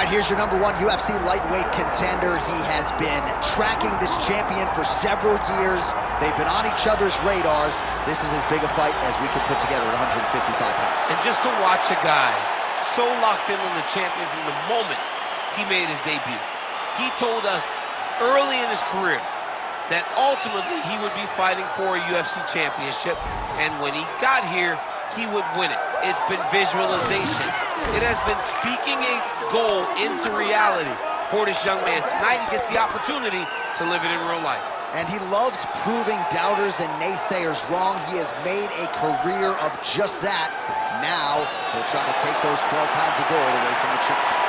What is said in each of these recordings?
right, here's your #1 UFC lightweight contender. He has been tracking this champion for several years. They've been on each other's radars. This is as big a fight as we could put together at 155 pounds. And just to watch a guy so locked in on the champion from the moment he made his debut. He told us early in his career that ultimately he would be fighting for a UFC championship, and when he got here, he would win it. It's been visualization. It has been speaking a goal into reality for this young man. Tonight he gets the opportunity to live it in real life. And he loves proving doubters and naysayers wrong. He has made a career of just that. Now he'll try to take those 12 pounds of gold away from the champion.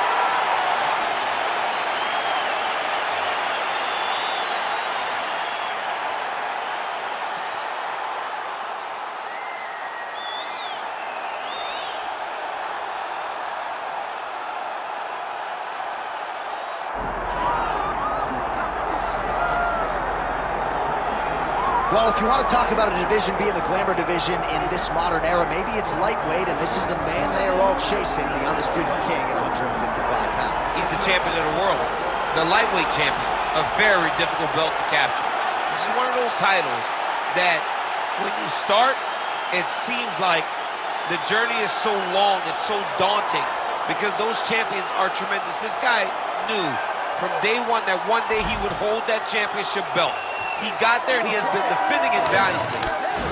Well, if you want to talk about a division being the glamour division in this modern era, maybe it's lightweight, and this is the man they are all chasing, the undisputed king at 155 pounds. He's the champion of the world, the lightweight champion, a very difficult belt to capture. This is one of those titles that when you start, it seems like the journey is so long, it's so daunting, because those champions are tremendous. This guy knew from day one that one day he would hold that championship belt. He got there, and he has been defending it valiantly.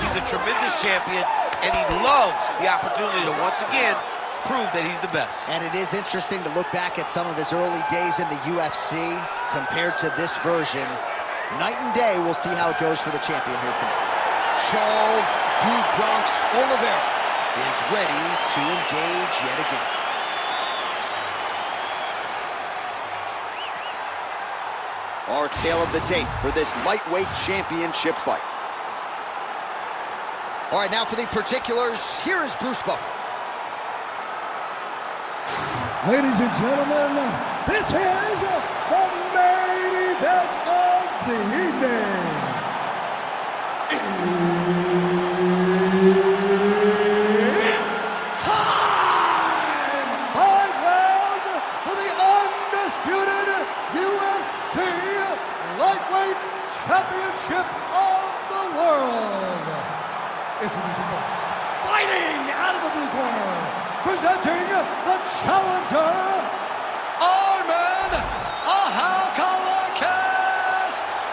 He's a tremendous champion, and he loves the opportunity to once again prove that he's the best. And it is interesting to look back at some of his early days in the UFC compared to this version. Night and day, we'll see how it goes for the champion here tonight. Charles "Du Bronx" Oliveira is ready to engage yet again. Our tale of the tape for this lightweight championship fight. All right, now for the particulars, here is Bruce Buffer. Ladies and gentlemen, this is the main event of the evening. It's time! 5 rounds for the undisputed UFC lightweight championship of the world. Introducing first, fighting out of the blue corner, presenting the challenger, Arman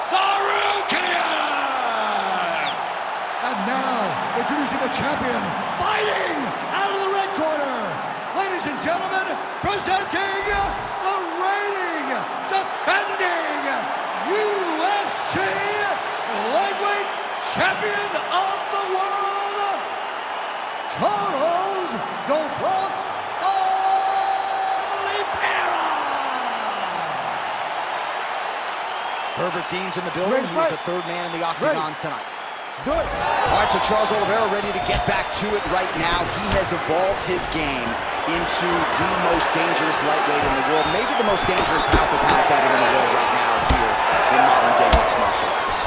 Tsarukyan. And now, introducing the champion, fighting out of the red corner, ladies and gentlemen, presenting the reigning, defending UFC lightweight champion of the world, Charles "Du Bronx" Oliveira. Herbert Dean's in the building. He's the third man in the octagon tonight. Good. All right, so Charles Oliveira ready to get back to it right now. He has evolved his game into the most dangerous lightweight in the world, maybe the most dangerous pound-for-pound fighter in the world right now here in modern-day mixed martial arts.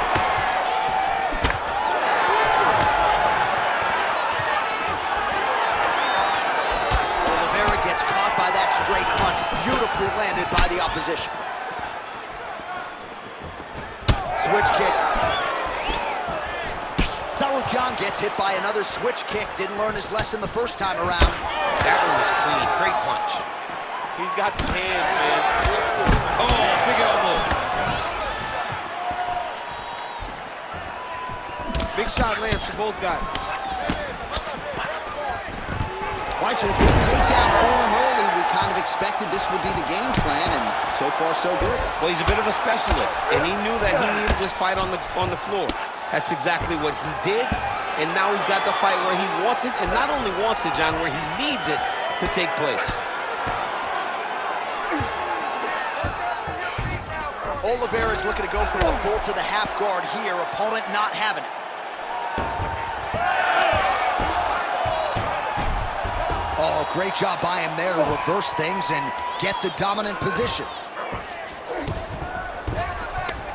Oliveira gets caught by that straight punch, beautifully landed by the opposition. Switch kick. Tsarukyan gets hit by another switch kick. Didn't learn his lesson the first time around. That one was clean. Great punch. He's got his hands, man. Oh, big elbow. Big shot lands for both guys. All right, so a big takedown for him early. We kind of expected this would be the game plan, and so far, so good. Well, he's a bit of a specialist, and he knew that he needed this fight on the floor. That's exactly what he did, and now he's got the fight where he wants it, and not only wants it, John, where he needs it to take place. Oliveira's looking to go from the full to the half guard here. Opponent not having it. Oh, great job by him there to reverse things and get the dominant position.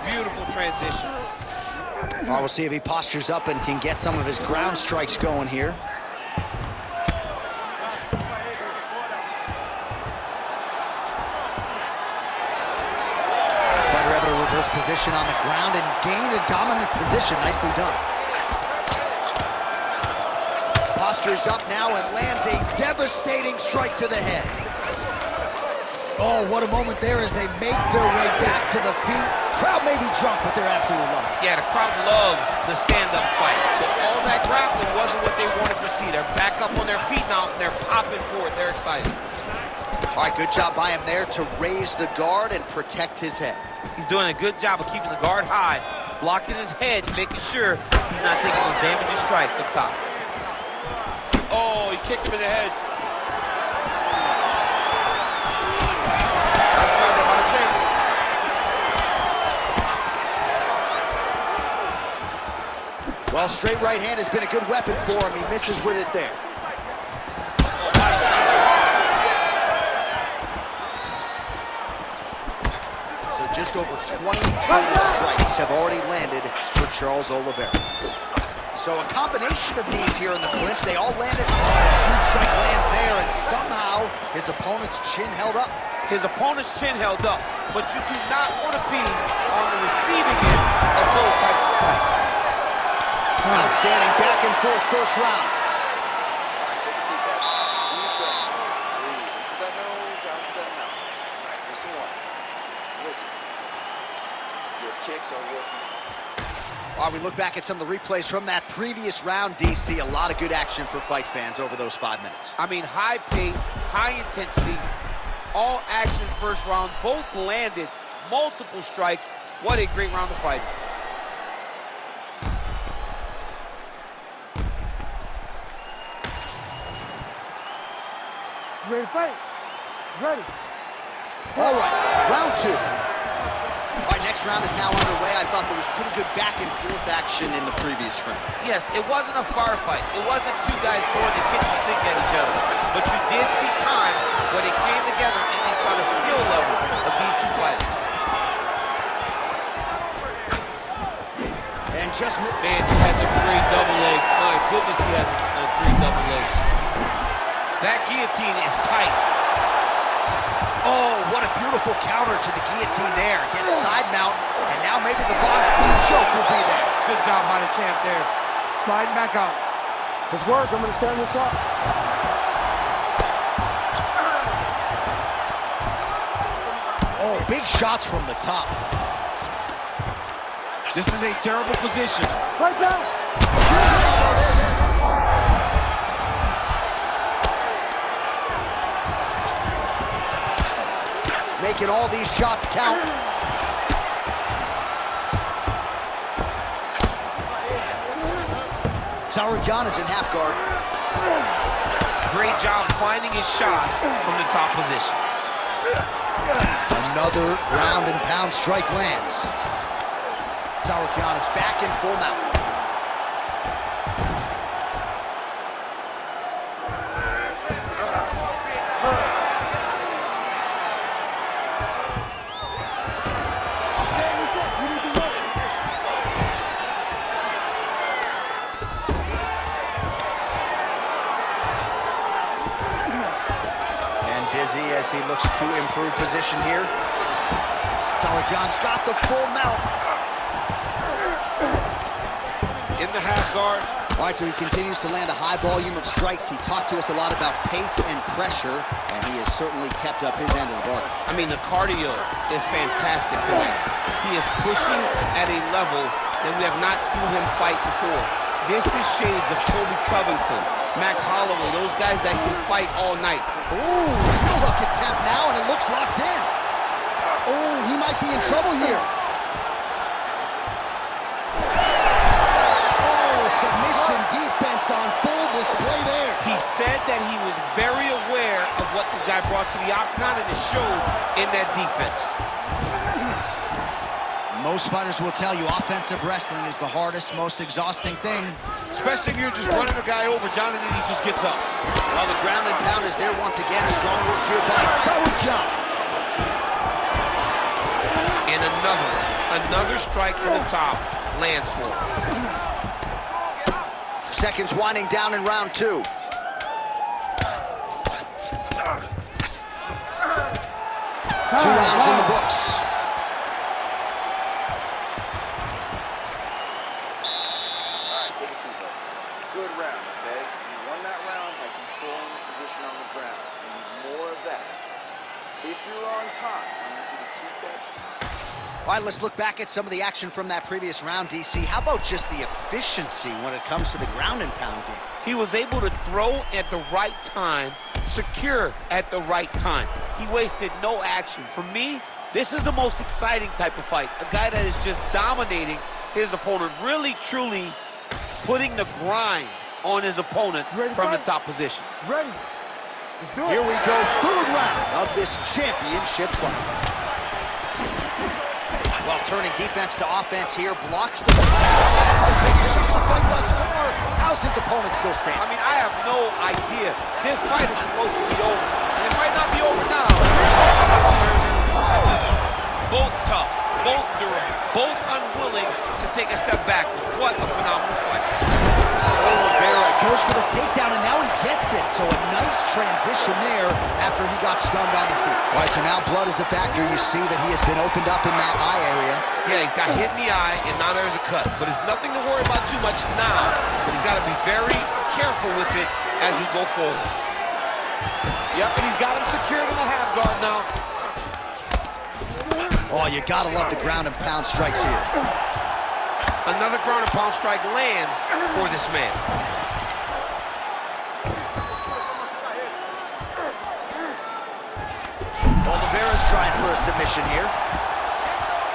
Beautiful transition. Well, we'll see if he postures up and can get some of his ground strikes going here. position on the ground and gain a dominant position. Nicely done. Postures up now and lands a devastating strike to the head. Oh, what a moment there as they make their way back to the feet. Crowd may be drunk, but they're absolutely loving it. Yeah, the crowd loves the stand-up fight. So all that grappling wasn't what they wanted to see. They're back up on their feet now, and they're popping for it. They're excited. All right, good job by him there to raise the guard and protect his head. He's doing a good job of keeping the guard high, blocking his head, making sure he's not taking those damaging strikes up top. Oh, he kicked him in the head. Well, straight right hand has been a good weapon for him. He misses with it there. So just over 20 total strikes have already landed for Charles Oliveira. So a combination of knees here in the clinch. They all landed. Oh, huge strike lands there, and somehow his opponent's chin held up. His opponent's chin held up, but you do not want to be on the receiving end of those types of strikes. Outstanding back and forth first round. Take a seat back. Deep breath. Breathe. Into that nose, out to that mouth. All right, listen one. Listen. Your kicks are working. While we look back at some of the replays from that previous round, DC, a lot of good action for fight fans over those 5 minutes. I mean, high pace, high intensity, all action first round. Both landed multiple strikes. What a great round of fighting. Ready to fight? Ready. All right, round 2. All right, next round is now underway. I thought there was pretty good back and forth action in the previous round. Yes, it wasn't a bar fight. It wasn't two guys throwing the kitchen sink at each other. But you did see times where they came together and you saw the skill level of these two fighters. And just... Man, he has a great double leg. My goodness, he has a great double leg. That guillotine is tight. Oh, what a beautiful counter to the guillotine there. Gets side mount, and now maybe the Von Flue choke will be there. Good job by the champ there. Sliding back out. This works. I'm going to stand this up. Oh, big shots from the top. This is a terrible position. Right down. Making all these shots count. Tsarukyan is in half guard. Great job finding his shots from the top position. Another ground and pound strike lands. Tsarukyan is back in full mount. Busy as he looks to improve position here. Tsarukyan's got the full mount. In the half guard. All right, so he continues to land a high volume of strikes. He talked to us a lot about pace and pressure, and he has certainly kept up his end of the bargain. I mean, the cardio is fantastic tonight. He is pushing at a level that we have not seen him fight before. This is shades of Colby Covington, Max Holloway, those guys that can fight all night. Ooh, heel hook attempt now, and it looks locked in. Oh, he might be in trouble here. Oh, submission defense on full display there. He said that he was very aware of what this guy brought to the octagon, and it showed in that defense. Most fighters will tell you offensive wrestling is the hardest, most exhausting thing. Especially if you're just running a guy over, Jonathan, he just gets up. Well, the ground and pound is there once again. Strong work here by Tsarukyan. And another strike from the top lands for him. Seconds winding down in round 2. 2 rounds in the books. All right, let's look back at some of the action from that previous round, DC. How about just the efficiency when it comes to the ground and pound game? He was able to throw at the right time, secure at the right time. He wasted no action. For me, this is the most exciting type of fight. A guy that is just dominating his opponent, really, truly putting the grind on his opponent from the top position. Ready. Let's do it. Here we go, third round of this championship fight. Well, turning defense to offense here, blocks the fight thus far. How's his opponent still standing? I mean, I have no idea. This fight is supposed to be over. And it might not be over now. Both tough, both durable, both unwilling to take a step backward. What a phenomenal fight. Oliveira goes for the takedown, and now he gets it. So a nice transition there after he got stunned on the feet. All right, so now blood is a factor. You see that he has been opened up in that eye area. Yeah, he's got hit in the eye, and now there's a cut. But it's nothing to worry about too much now. But he's got to be very careful with it as we go forward. Yep, and he's got him secured in the half guard now. Oh, you gotta love the ground and pound strikes here. Another ground and pound strike lands for this man. Oliveira's trying for a submission here.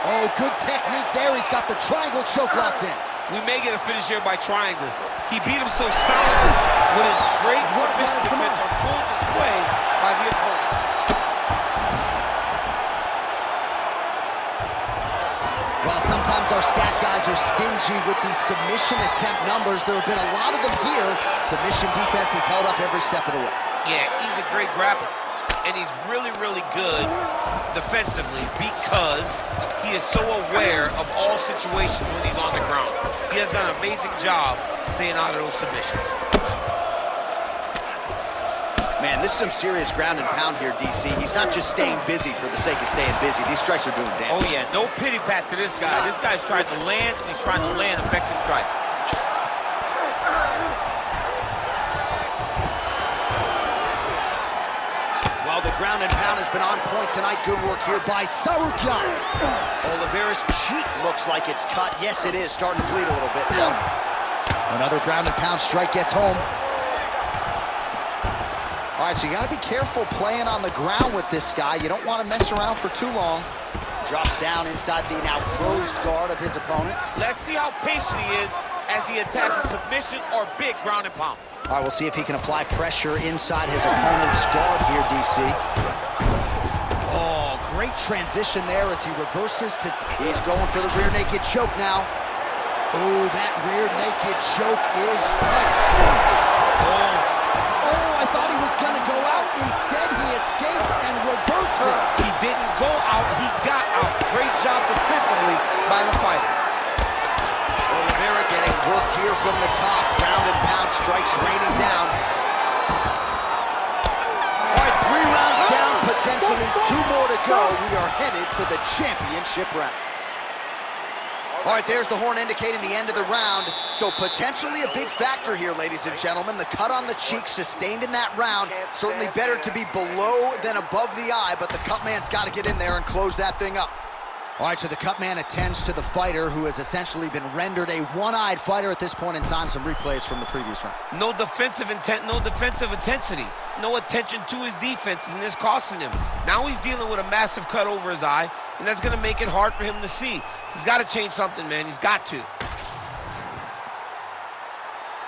Oh, good technique there. He's got the triangle choke locked in. We may get a finish here by triangle. He beat him so solidly with his great submission defense on full display by the opponent. Well, sometimes our stat guys are stingy with these submission attempt numbers. There have been a lot of them here. Submission defense has held up every step of the way. Yeah, he's a great grappler. And he's really, really good defensively because he is so aware of all situations when he's on the ground. He has done an amazing job staying out of those submissions. Man, this is some serious ground and pound here, DC. He's not just staying busy for the sake of staying busy. These strikes are doing damage. Oh, yeah, no pity pat to this guy. This guy's trying to land, and he's trying to land effective strikes. Well, the ground and pound has been on point tonight. Good work here by Tsarukyan. Oliveira's cheek looks like it's cut. Yes, it is. Starting to bleed a little bit now. Another ground and pound strike gets home. All right, so you got to be careful playing on the ground with this guy. You don't want to mess around for too long. Drops down inside the now closed guard of his opponent. Let's see how patient he is as he attacks a submission or big ground and pound. All right, we'll see if he can apply pressure inside his opponent's guard here, DC. Oh, great transition there as he reverses to... He's going for the rear naked choke now. Oh, that rear naked choke is tight. I thought he was going to go out. Instead, he escapes and reverses. He didn't go out, he got out. Great job defensively by the fighter. Oliveira getting worked here from the top. Ground and pound strikes raining down. All right, 3 rounds down, potentially 2 more to go. We are headed to the championship rounds. All right, there's the horn indicating the end of the round. So potentially a big factor here, ladies and gentlemen. The cut on the cheek sustained in that round. Certainly better to be below than above the eye, but the cut man's got to get in there and close that thing up. All right, so the cut man attends to the fighter who has essentially been rendered a one-eyed fighter at this point in time. Some replays from the previous round. No defensive intent, no defensive intensity. No attention to his defense, and this costing him. Now he's dealing with a massive cut over his eye, and that's going to make it hard for him to see. He's got to change something, man. He's got to. You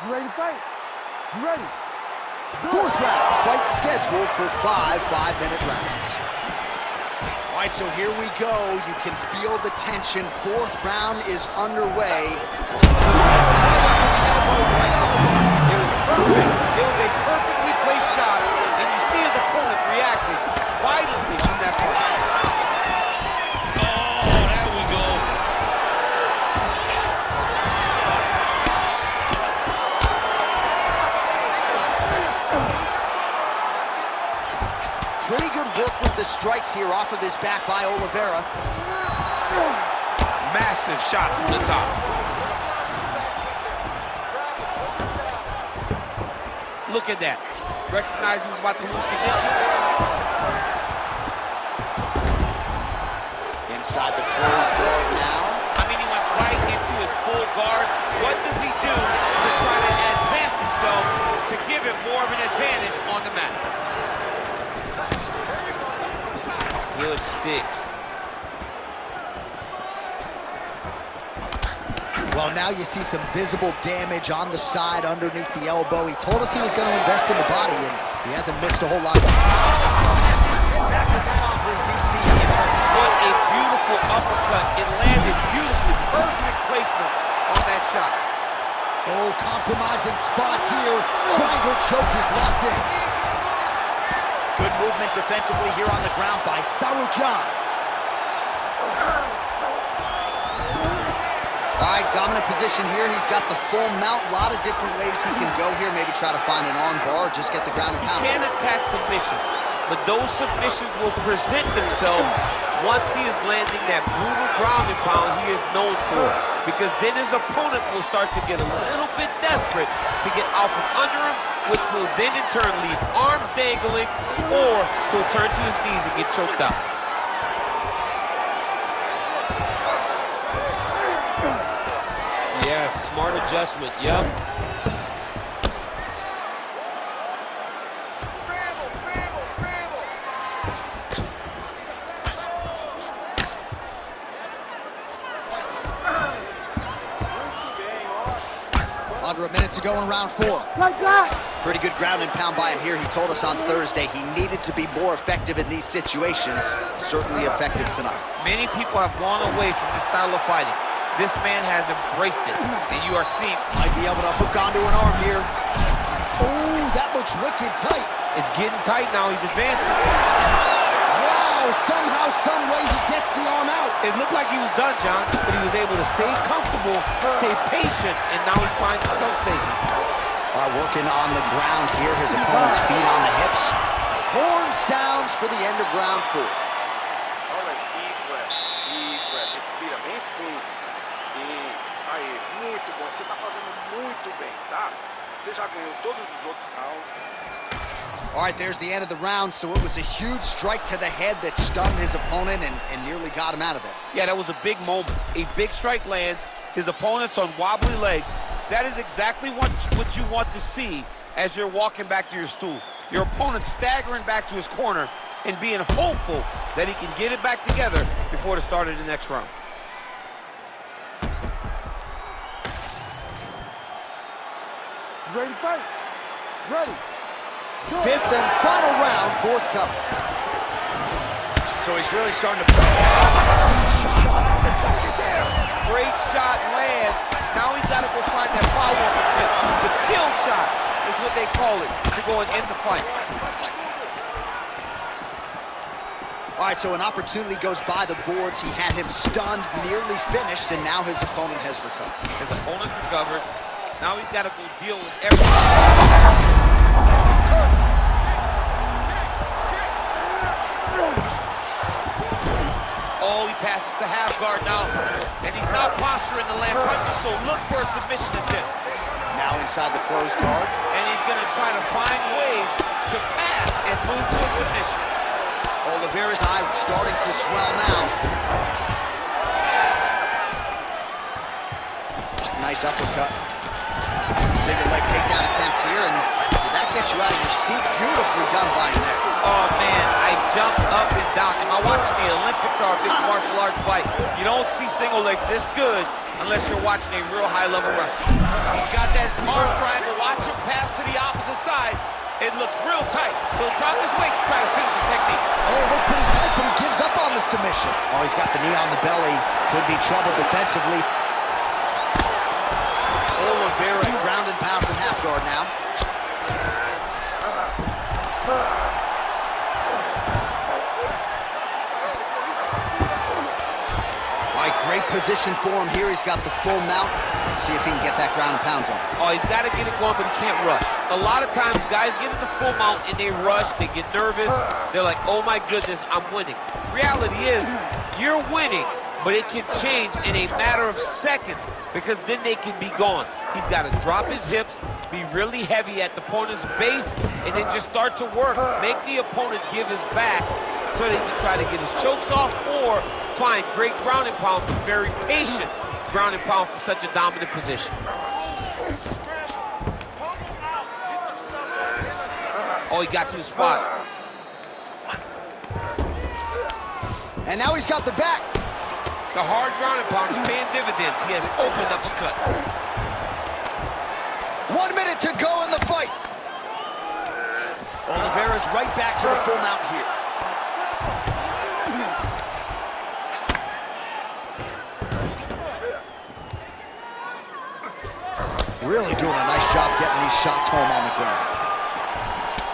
ready to fight? You ready? 4th round, fight scheduled for 5 5-minute rounds. All right, so here we go. You can feel the tension. 4th round is underway. It was perfect. It was a perfectly placed shot, and you see his opponent reacting violently from that point. Pretty good work with the strikes here off of his back by Oliveira. Massive shot from the top. Look at that. Recognized he was about to lose position. In inside the closed guard now. I mean, he went right into his full guard. What does he do to try to advance himself to give him more of an advantage on the mat? Good sticks. Well, now you see some visible damage on the side underneath the elbow. He told us he was going to invest in the body, and he hasn't missed a whole lot. What a beautiful uppercut. It landed beautifully. Perfect placement on that shot. Oh, compromising spot here. Triangle choke is locked in. Good movement defensively here on the ground by Tsarukyan. All right, dominant position here. He's got the full mount. A lot of different ways he can go here. Maybe try to find an arm bar or just get the ground and pound. He can attack submission, but those submissions will present themselves once he is landing that brutal ground and pound he is known for. Because then his opponent will start to get a little bit desperate to get out from under him, which will then in turn leave arms dangling, or he'll turn to his knees and get choked out. Yes, smart adjustment, yep. Scramble, scramble, scramble. Under a minute to go in round 4. Like that. Pretty good ground and pound by him here. He told us on Thursday he needed to be more effective in these situations. Certainly effective tonight. Many people have gone away from this style of fighting. This man has embraced it, and you are seeing. Might be able to hook onto an arm here. Oh, that looks wicked tight. It's getting tight now. He's advancing. Wow, somehow, some way he gets the arm out. It looked like he was done, John, but he was able to stay comfortable, stay patient, and now he finds himself safe. All right, working on the ground here. His opponent's feet on the hips. Horn sounds for the end of round 4. All right, deep breath, deep breath. Respira bem fundo. Sim, aí, muito bom. Você tá fazendo muito bem, tá? Você já ganhou todos os outros rounds. All right, there's the end of the round, so it was a huge strike to the head that stunned his opponent and nearly got him out of there. Yeah, that was a big moment. A big strike lands. His opponent's on wobbly legs. That is exactly what you want to see as you're walking back to your stool. Your opponent staggering back to his corner and being hopeful that he can get it back together before the start of the next round. You ready to fight? Ready. Fifth and final round, fourth coming. So he's really starting to... Great shot lands. Now he's got to go find that follow-up attempt. The kill shot is what they call it to go and end the fight. All right, so an opportunity goes by the boards. He had him stunned, nearly finished, and now his opponent has recovered. His opponent's recovered. Now he's got to go deal with everything. Oh, he passes the half guard now, and he's not posturing to land punches, so look for a submission attempt. Now inside the closed guard. And he's going to try to find ways to pass and move to a submission. Oliveira's eye starting to swell now. Nice uppercut. Single leg takedown attempt here, and did that get you out of your seat? Beautifully done by him there. Oh, man, I jumped up and down. Am I watching the Olympics or a mixed martial arts fight? You don't see single legs this good unless you're watching a real high-level wrestler. He's got that arm triangle. Watch him pass to the opposite side. It looks real tight. He'll drop his weight to try to finish his technique. Oh, it looked pretty tight, but he gives up on the submission. Oh, he's got the knee on the belly. Could be trouble defensively. Oliveira, ground and pound from half guard now. All right, great position for him here. He's got the full mount. See if he can get that ground and pound going. Oh, he's got to get it going, but he can't rush. A lot of times, guys get in the full mount and they rush, they get nervous. They're like, oh my goodness, I'm winning. Reality is, you're winning, but it can change in a matter of seconds because then they can be gone. He's got to drop his hips, be really heavy at the opponent's base, and then just start to work. Make the opponent give his back so that he can try to get his chokes off or find great ground and pound, but very patient ground and pound from such a dominant position. Oh, he got to the spot. And now he's got the back. The hard ground and pound is paying dividends. He has opened up a cut. 1 minute to go in the fight. Oliveira's right back to the full mount here. Really doing a nice job getting these shots home on the ground.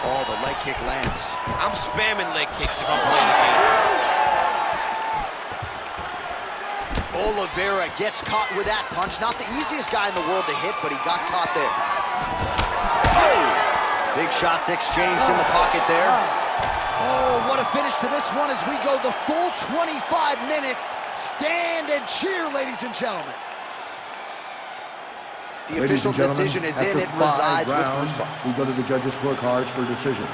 Oh, the leg kick lands. I'm spamming leg kicks if I'm playing the game. Oliveira gets caught with that punch. Not the easiest guy in the world to hit, but he got caught there. Oh! Big shots exchanged in the pocket there. Oh, what a finish to this one as we go the full 25 minutes. Stand and cheer, ladies and gentlemen. The official decision is in. It resides with Bruce Buffer. We go to the judges' scorecards for decision.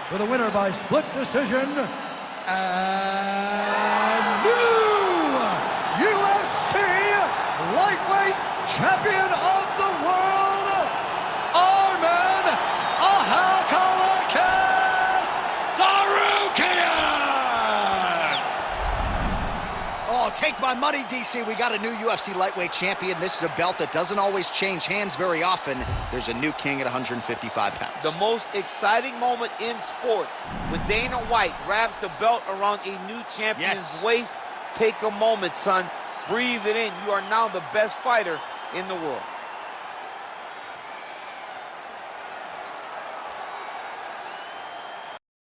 For the winner by split decision, and new UFC lightweight champion of the world, Arman Tsarukyan! Oh, take my money, DC. We got a new UFC lightweight champion. This is a belt that doesn't always change hands very often. There's a new king at 155 pounds. The most exciting moment in sports, when Dana White wraps the belt around a new champion's waist. Take a moment, son. Breathe it in. You are now the best fighter in the world.